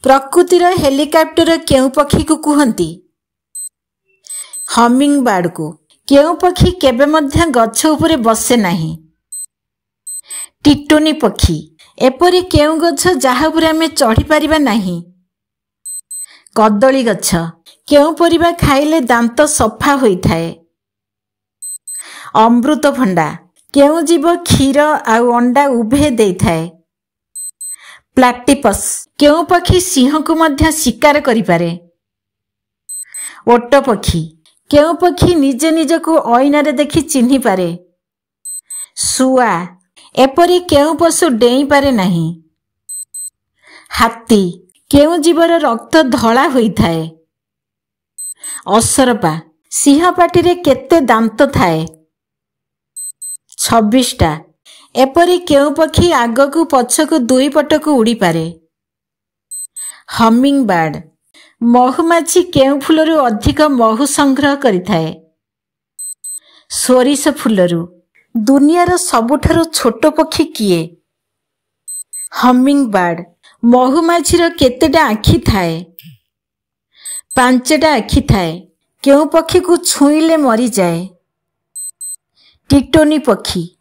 प्रकृतिर helicopter केउ पक्षी को कहती? हमिंग बर्ड को। केउ पक्षी केबे मध्य गछ उपरे बसे नाही? टिटोनी पक्षी। एपरी केउ गछ जहा उपरे आमे चढ़ी परिबा नाही? कदली गछ। केउ परिबा खाइले दांत सफा होई थाए? अमृतभंडा। केउ जीव क्षीर आउ अंडा उभे देई थाए? प्लाटिपस। केउ पक्षी सिंह को मध्य शिकार करि पारे? ओट पक्षी। केउ पक्षी निजे निज को आईना रे देखि चिन्हि पारे? सुआ। एपरी केउ पशु डेई पारे नाही? हाथी। केउ जीवर रक्त धला होई थाए? असरपा। सिंह पाटी रे केते दांत थाए? 26टा। एपरी केउ पक्षी आगकू पछकू दुई पटकू उड़ी पारे? Humming bird. महुमाछी केउ फूलरू अधिक महु संग्रह करिथाए? सोरिष फूलरू। दुनियार सबुठारु छोट पक्षी किए? Humming bird. महुमाछीर केतेटा आखि थाए? 5टा आखि थाए। केउ पक्षी को छुईले मरी जाए? टिटोनी पक्षी।